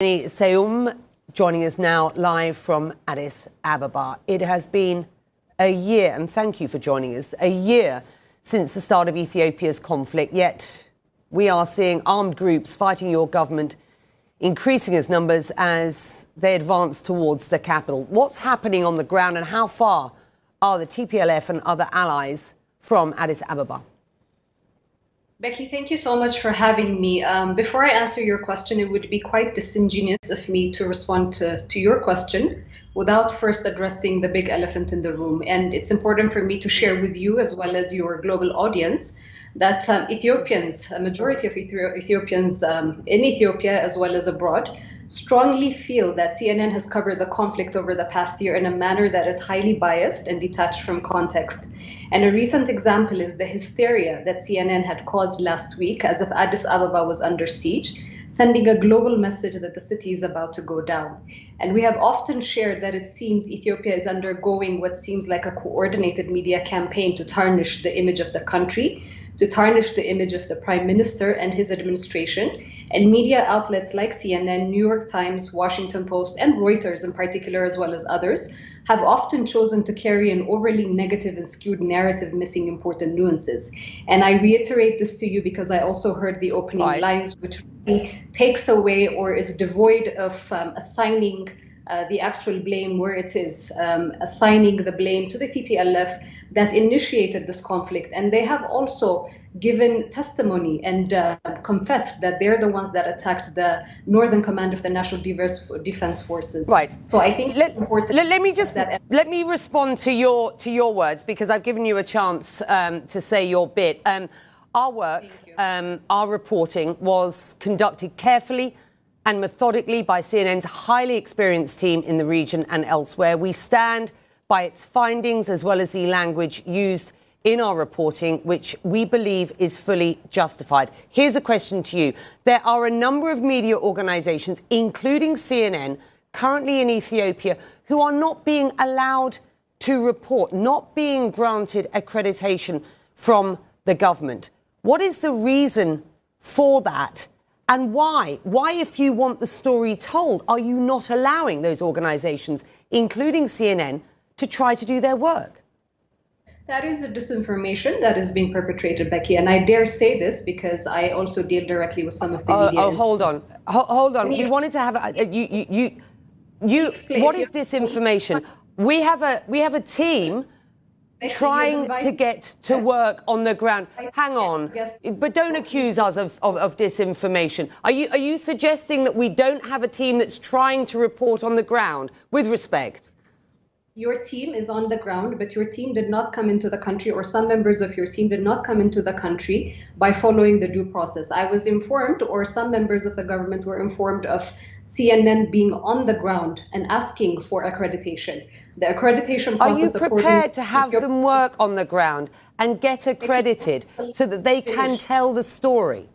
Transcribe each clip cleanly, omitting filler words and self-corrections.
Seyoum joining us now live from Addis Ababa. It has been a year, and thank you for joining us, a year since the start of Ethiopia's conflict, yet we are seeing armed groups fighting your government increasing as numbers as they advance towards the capital. What's happening on the ground, and how far are the TPLF and other allies from Addis Ababa? Becky, thank you so much for having me. Before I answer your question, it would be quite disingenuous of me to respond to your question without first addressing the big elephant in the room. And it's important for me to share with you, as well as your global audience, that Ethiopians, a majority of Ethiopians in Ethiopia as well as abroad, strongly feel that CNN has covered the conflict over the past year in a manner that is highly biased and detached from context. And a recent example is the hysteria that CNN had caused last week as if Addis Ababa was under siege, sending a global message that the city is about to go down. And we have often shared that it seems Ethiopia is undergoing what seems like a coordinated media campaign to tarnish the image of the country, to tarnish the image of the Prime Minister and his administration. And media outlets like CNN, New York Times, Washington Post, and Reuters in particular, as well as others, have often chosen to carry an overly negative and skewed narrative, missing important nuances. And I reiterate this to you because I also heard the opening lines, which really takes away or is devoid of assigning the actual blame where it is, assigning the blame to the TPLF that initiated this conflict. And they have also given testimony and confessed that they're the ones that attacked the Northern Command of the National Defense Forces. Right. So I think it's important. Let me respond to your words, because I've given you a chance to say your bit. Our work, our reporting was conducted carefully and methodically by CNN's highly experienced team in the region and elsewhere. We stand by its findings as well as the language used in our reporting, which we believe is fully justified. Here's a question to you. There are a number of media organizations, including CNN, currently in Ethiopia, who are not being allowed to report, not being granted accreditation from the government. What is the reason for that? And why? Why, if you want the story told, are you not allowing those organizations, including CNN, to try to do their work? That is a disinformation that is being perpetrated, Becky. And I dare say this because I also deal directly with some of the media. Hold on. We wanted to have what is disinformation? We have a team trying to get to work on the ground. Hang on, but don't accuse us of disinformation. Are you suggesting that we don't have a team that's trying to report on the ground? With respect. Your team is on the ground, but your team did not come into the country, or some members of your team did not come into the country by following the due process. I was informed, or some members of the government were informed, of CNN being on the ground and asking for accreditation. The accreditation process. Are you prepared to have them work on the ground and get accredited so that they can tell the story?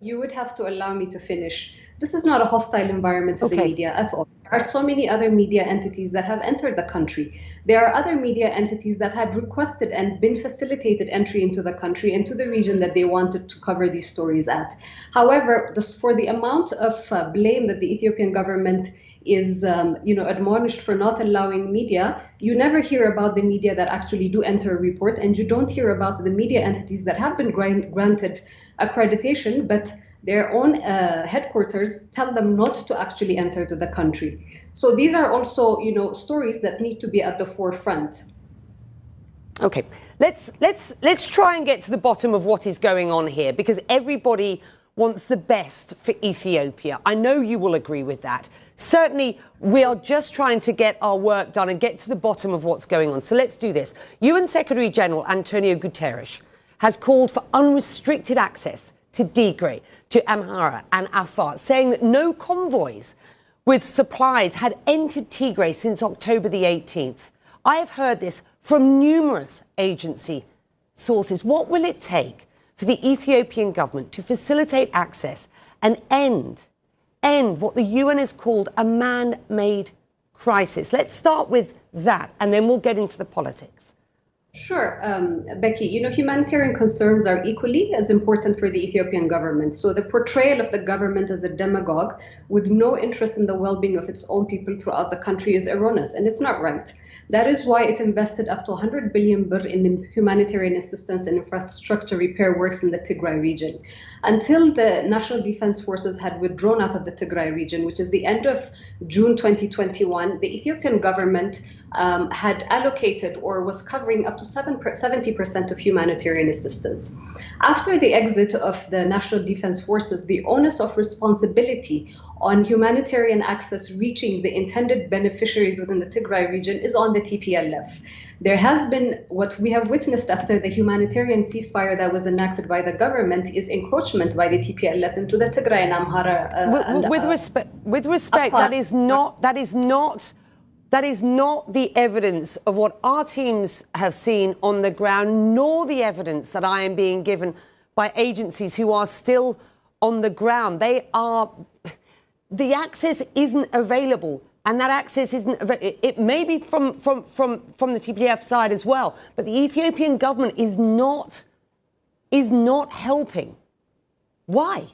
You would have to allow me to finish. This is not a hostile environment to the media at all. There are so many other media entities that have entered the country. There are other media entities that had requested and been facilitated entry into the country, into the region that they wanted to cover these stories at. However, for the amount of blame that the Ethiopian government is admonished for not allowing media, you never hear about the media that actually do enter a report, and you don't hear about the media entities that have been granted accreditation, but their own headquarters tell them not to actually enter to the country. So these are also, stories that need to be at the forefront. Okay, let's try and get to the bottom of what is going on here, because everybody wants the best for Ethiopia. I know you will agree with that. Certainly, we are just trying to get our work done and get to the bottom of what's going on. So let's do this. UN Secretary General Antonio Guterres has called for unrestricted access to Tigray, to Amhara and Afar, saying that no convoys with supplies had entered Tigray since October the 18th. I have heard this from numerous agency sources. What will it take for the Ethiopian government to facilitate access and end what the UN has called a man-made crisis? Let's start with that, and then we'll get into the politics. Sure, Becky, humanitarian concerns are equally as important for the Ethiopian government. So the portrayal of the government as a demagogue with no interest in the well-being of its own people throughout the country is erroneous, and it's not right. That is why it invested up to 100 billion birr in humanitarian assistance and infrastructure repair works in the Tigray region. Until the National Defense Forces had withdrawn out of the Tigray region, which is the end of June 2021, the Ethiopian government had allocated or was covering up to 70% of humanitarian assistance. After the exit of the National Defense Forces, the onus of responsibility on humanitarian access reaching the intended beneficiaries within the Tigray region is on the TPLF. There has been, what we have witnessed after the humanitarian ceasefire that was enacted by the government is encroachment by the TPLF into the Tigray and Amhara. With respect, that is not the evidence of what our teams have seen on the ground, nor the evidence that I am being given by agencies who are still on the ground. The access isn't available, and that access isn't. It may be from the TPLF side as well, but the Ethiopian government is not helping. Why?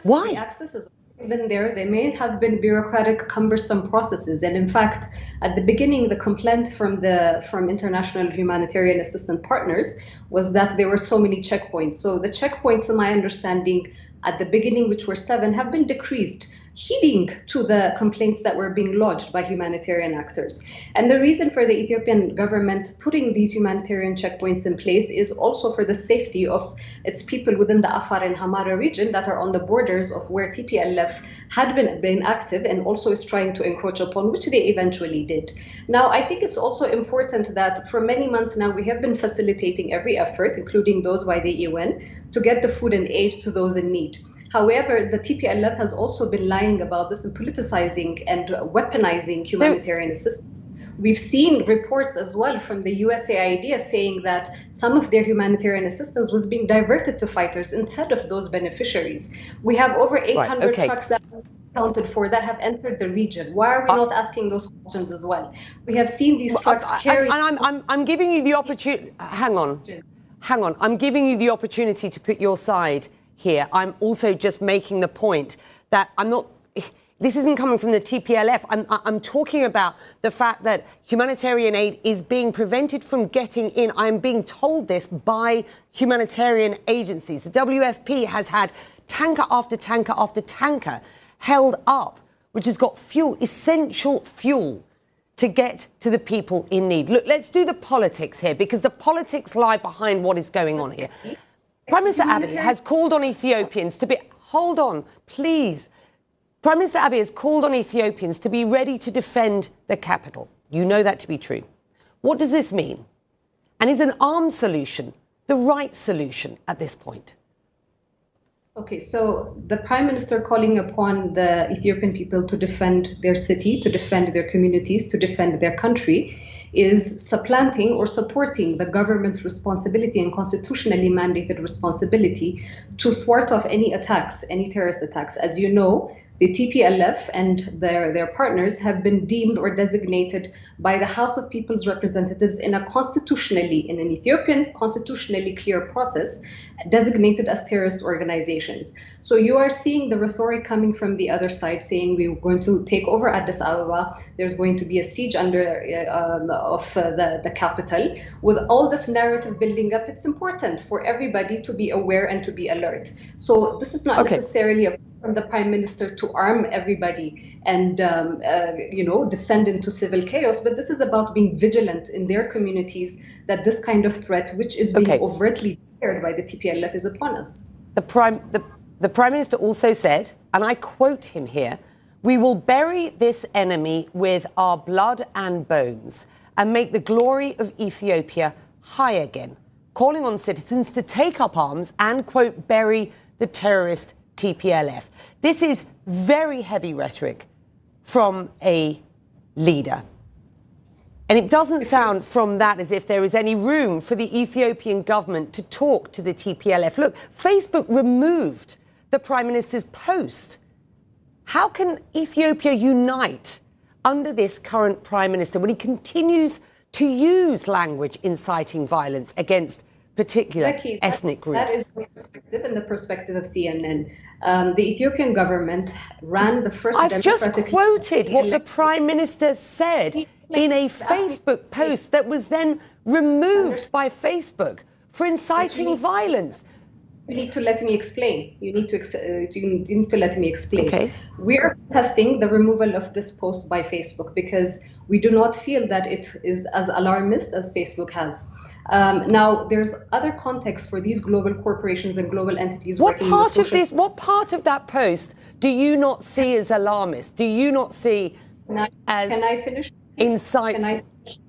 Why? The access has been there. There may have been bureaucratic, cumbersome processes, and in fact, at the beginning, the complaint from international humanitarian assistance partners was that there were so many checkpoints. So the checkpoints, to my understanding, at the beginning, which were 7, have been decreased, heeding to the complaints that were being lodged by humanitarian actors. And the reason for the Ethiopian government putting these humanitarian checkpoints in place is also for the safety of its people within the Afar and Hamara region that are on the borders of where TPLF had been active and also is trying to encroach upon, which they eventually did. Now, I think it's also important that for many months now, we have been facilitating every effort, including those by the UN, to get the food and aid to those in need. However, the TPLF has also been lying about this and politicizing and weaponizing humanitarian assistance. We've seen reports as well from the USAID saying that some of their humanitarian assistance was being diverted to fighters instead of those beneficiaries. We have over 800 trucks that are accounted for that have entered the region. Why are we not asking those questions as well? We have seen these trucks carry... I'm giving you the opportunity... Hang on. I'm giving you the opportunity to put your side here. I'm also just making the point that this isn't coming from the TPLF. I'm talking about the fact that humanitarian aid is being prevented from getting in. I'm being told this by humanitarian agencies. The WFP has had tanker after tanker after tanker held up, which has got fuel, essential fuel, to get to the people in need. Look, let's do the politics here, because the politics lie behind what is going on here. Prime Minister Abiy has called on Ethiopians to be... Hold on, please. Prime Minister Abiy has called on Ethiopians to be ready to defend the capital. You know that to be true. What does this mean? And is an arms solution the right solution at this point? Okay, so the Prime Minister calling upon the Ethiopian people to defend their city, to defend their communities, to defend their country is supplanting or supporting the government's responsibility and constitutionally mandated responsibility to thwart off any attacks, any terrorist attacks. As you know, the TPLF and their partners have been deemed or designated by the House of People's Representatives in an Ethiopian constitutionally clear process, designated as terrorist organizations. So you are seeing the rhetoric coming from the other side saying we're going to take over Addis Ababa, there's going to be a siege of the capital. With all this narrative building up, it's important for everybody to be aware and to be alert. So this is not necessarily from the Prime Minister to arm everybody and descend into civil chaos, but this is about being vigilant in their communities that this kind of threat, which is being overtly declared by the TPLF, is upon us. The Prime Minister also said, and I quote him here, "We will bury this enemy with our blood and bones and make the glory of Ethiopia high again," calling on citizens to take up arms and, quote, bury the terrorist TPLF. This is very heavy rhetoric from a leader. And it doesn't sound from that as if there is any room for the Ethiopian government to talk to the TPLF. Look, Facebook removed the Prime Minister's post. How can Ethiopia unite under this current Prime Minister when he continues to use language inciting violence against particular ethnic groups? That is the perspective and the perspective of CNN. The Ethiopian government ran the first I've just quoted what the Prime Minister said in a Facebook post that was then removed by Facebook for inciting violence. You need to let me explain. You need to let me explain. Okay. We are testing the removal of this post by Facebook because we do not feel that it is as alarmist as Facebook has. Now, there's other context for these global corporations and global entities working in social... What part of that post do you not see as alarmist? Do you not see as Can I finish? insightful? Can I finish?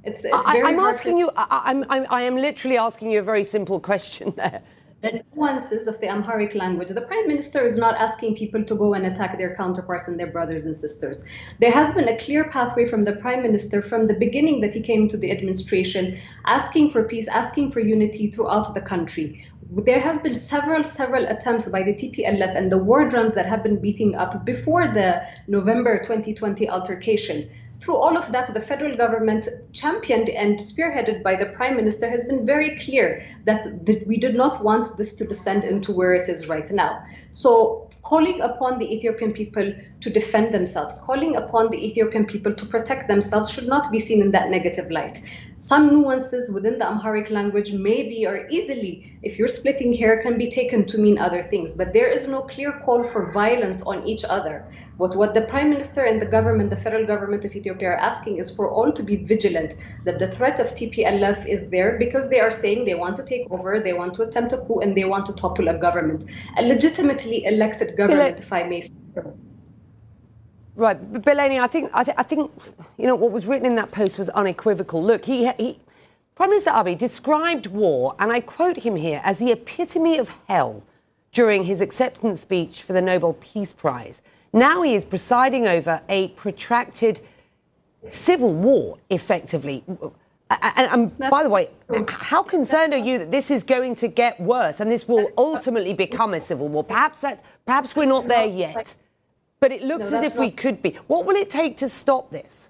It's very I'm hard asking you. I am literally asking you a very simple question there. The nuances of the Amharic language. The Prime Minister is not asking people to go and attack their counterparts and their brothers and sisters. There has been a clear pathway from the Prime Minister from the beginning that he came to the administration, asking for peace, asking for unity throughout the country. There have been several attempts by the TPLF and the war drums that have been beating up before the November 2020 altercation. Through all of that, the federal government, championed and spearheaded by the Prime Minister, has been very clear that we did not want this to descend into where it is right now. So calling upon the Ethiopian people to defend themselves, calling upon the Ethiopian people to protect themselves should not be seen in that negative light. Some nuances within the Amharic language maybe or easily, if you're splitting hair, can be taken to mean other things, but there is no clear call for violence on each other. What the Prime Minister and the government, the federal government of Ethiopia are asking is for all to be vigilant that the threat of TPLF is there because they are saying they want to take over, they want to attempt a coup, and they want to topple a government, a legitimately elected government, if I may say so. Right, but Beleni, I think you know what was written in that post was unequivocal. Look, Prime Minister Abiy described war, and I quote him here, as the epitome of hell during his acceptance speech for the Nobel Peace Prize. Now he is presiding over a protracted civil war, effectively. And by the way, how concerned are you that this is going to get worse and this will ultimately become a civil war? Perhaps we're not there yet. But it looks as if we could be. What will it take to stop this?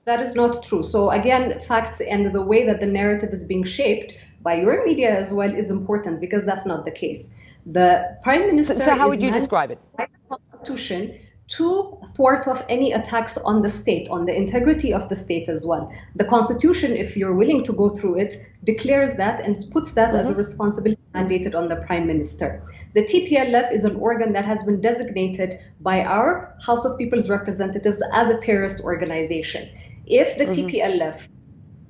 That is not true. So again, facts and the way that the narrative is being shaped by your media as well is important because that's not the case. The Prime Minister So how would you describe it? By the Constitution to thwart off any attacks on the state, on the integrity of the state as well. The Constitution, if you're willing to go through it, declares that and puts that as a responsibility mandated on the Prime Minister. The TPLF is an organ that has been designated by our House of People's Representatives as a terrorist organization. If the TPLF,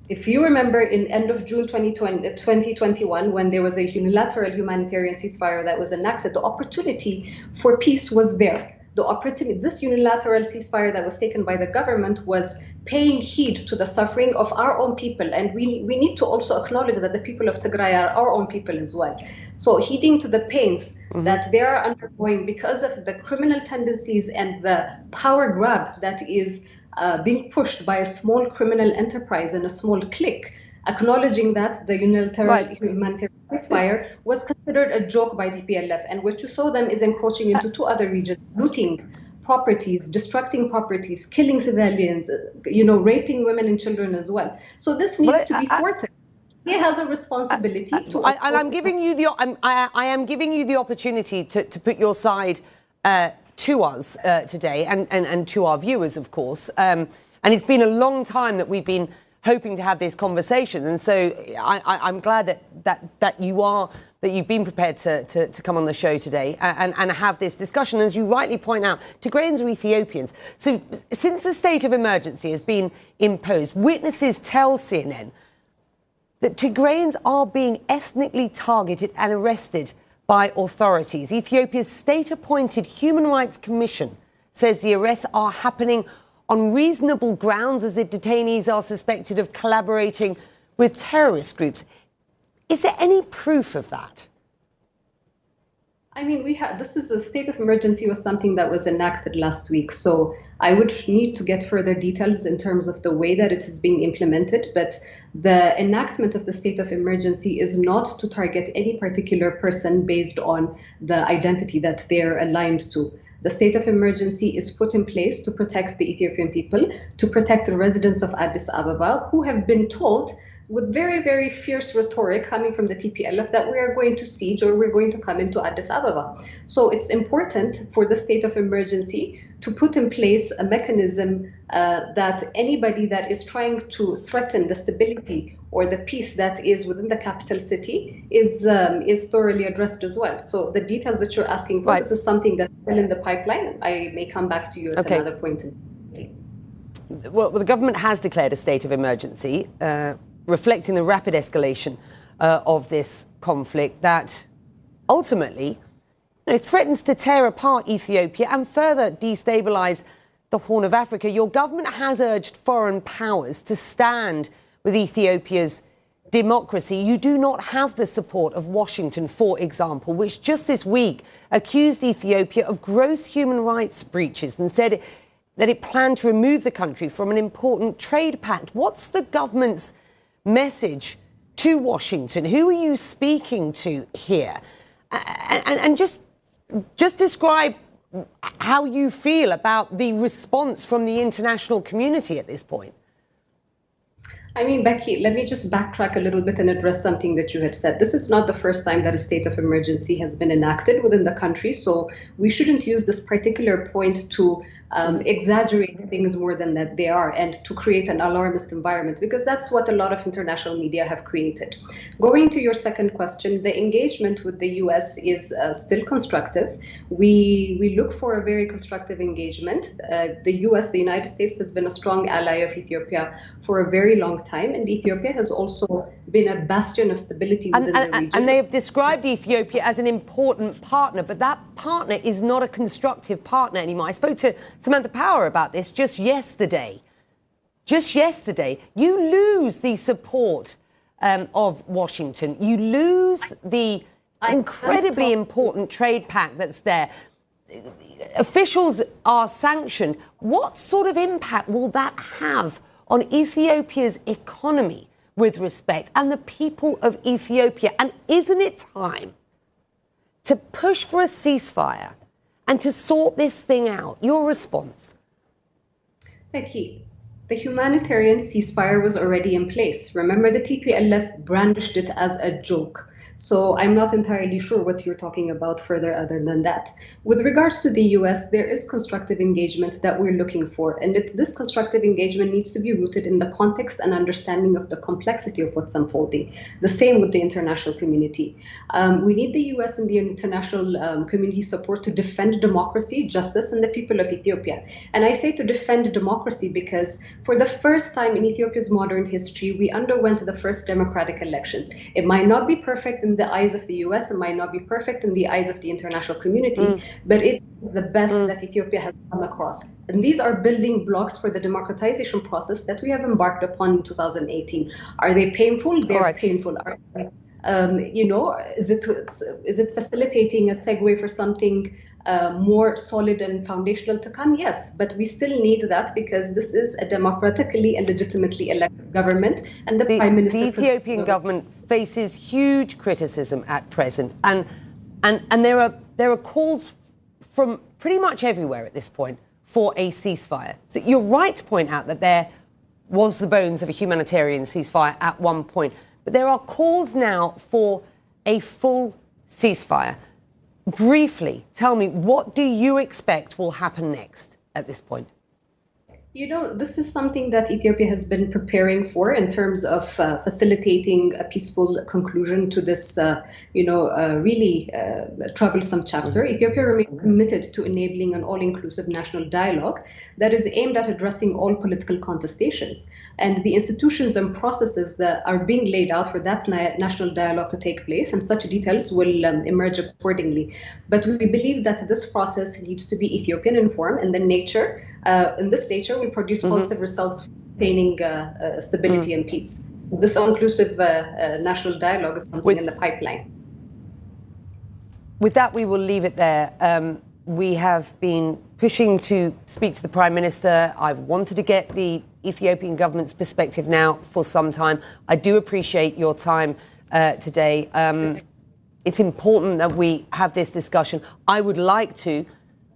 if you remember in end of June 2021, when there was a unilateral humanitarian ceasefire that was enacted, the opportunity for peace was there. The opportunity, this unilateral ceasefire that was taken by the government was paying heed to the suffering of our own people. And we need to also acknowledge that the people of Tigray are our own people as well. So heeding to the pains that they are undergoing because of the criminal tendencies and the power grab that is being pushed by a small criminal enterprise and a small clique, acknowledging that the unilateral humanitarian ceasefire was considered a joke by TPLF, and what you saw them is encroaching into two other regions, looting properties, destructing properties, killing civilians, raping women and children as well. So this needs to be thwarted. He has a responsibility to. And I'm giving you I am giving you the opportunity to put your side to us today and to our viewers, of course. And it's been a long time that we've been hoping to have this conversation, and so I'm glad that you've been prepared to come on the show today and have this discussion. As you rightly point out, Tigrayans are Ethiopians. So since the state of emergency has been imposed, witnesses tell CNN that Tigrayans are being ethnically targeted and arrested by authorities. Ethiopia's state-appointed Human Rights Commission says the arrests are happening on reasonable grounds as the detainees are suspected of collaborating with terrorist groups. Is there any proof of that? I mean, this is a state of emergency was something that was enacted last week. So I would need to get further details in terms of the way that it is being implemented. But the enactment of the state of emergency is not to target any particular person based on the identity that they're aligned to. The state of emergency is put in place to protect the Ethiopian people, to protect the residents of Addis Ababa, who have been told with very, very fierce rhetoric coming from the TPLF that we are going to siege or we're going to come into Addis Ababa. So it's important for the state of emergency to put in place a mechanism that anybody that is trying to threaten the stability or the peace that is within the capital city is thoroughly addressed as well. So the details that you're asking for, this is something that's still in the pipeline. I may come back to you at another point. Well, the government has declared a state of emergency, reflecting the rapid escalation of this conflict that ultimately threatens to tear apart Ethiopia and further destabilize the Horn of Africa. Your government has urged foreign powers to stand with Ethiopia's democracy. You do not have the support of Washington, for example, which just this week accused Ethiopia of gross human rights breaches and said that it planned to remove the country from an important trade pact. What's the government's message to Washington? Who are you speaking to here? And just describe how you feel about the response from the international community at this point. I mean, Becky, let me just backtrack a little bit and address something that you had said. This is not the first time that a state of emergency has been enacted within the country, so we shouldn't use this particular point to exaggerate things more than that they are and to create an alarmist environment, because that's what a lot of international media have created. Going to your second question, the engagement with the US is still constructive. We look for a very constructive engagement. The US, the United States, has been a strong ally of Ethiopia for a very long time, and Ethiopia has also been a bastion of stability within the region. And they have described Ethiopia as an important partner, but that partner is not a constructive partner anymore. I spoke to Samantha Power about this just yesterday. Just yesterday, you lose the support of Washington. You lose the incredibly important trade pact that's there. Officials are sanctioned. What sort of impact will that have on Ethiopia's economy with respect and the people of Ethiopia? And isn't it time to push for a ceasefire and to sort this thing out? Your response? Becky, the humanitarian ceasefire was already in place. Remember, the TPLF brandished it as a joke. So I'm not entirely sure what you're talking about further other than that. With regards to the US, there is constructive engagement that we're looking for. And this constructive engagement needs to be rooted in the context and understanding of the complexity of what's unfolding. The same with the international community. We need the US and the international community support to defend democracy, justice, and the people of Ethiopia. And I say to defend democracy because for the first time in Ethiopia's modern history, we underwent the first democratic elections. It might not be perfect in the eyes of the US, it might not be perfect in the eyes of the international community, but it's the best that Ethiopia has come across. And these are building blocks for the democratization process that we have embarked upon in 2018. Are they painful? They're painful. Are they, is it facilitating a segue for something more solid and foundational to come? Yes, but we still need that because this is a democratically and legitimately elected government, and the Prime Minister. The Ethiopian government faces huge criticism at present, and there are calls from pretty much everywhere at this point for a ceasefire. So you're right to point out that there was the bones of a humanitarian ceasefire at one point, but there are calls now for a full ceasefire. Briefly, tell me, what do you expect will happen next at this point? You know, this is something that Ethiopia has been preparing for in terms of facilitating a peaceful conclusion to this, really troublesome chapter. Ethiopia remains committed to enabling an all-inclusive national dialogue that is aimed at addressing all political contestations. And the institutions and processes that are being laid out for that national dialogue to take place, and such details will emerge accordingly. But we believe that this process needs to be Ethiopian in form, and in this nature, will produce positive results for attaining stability and peace. This all-inclusive national dialogue is something in the pipeline. With that, we will leave it there. We have been pushing to speak to the Prime Minister. I've wanted to get the Ethiopian government's perspective now for some time. I do appreciate your time today. It's important that we have this discussion. I would like to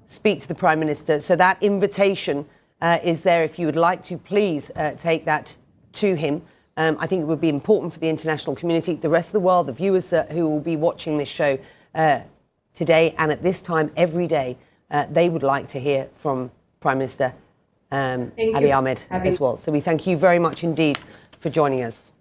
speak to the Prime Minister. So that invitation is there. If you would like to, please take that to him. I think it would be important for the international community, the rest of the world, the viewers who will be watching this show today and at this time every day. They would like to hear from Prime Minister Abiy Ahmed as well. So we thank you very much indeed for joining us.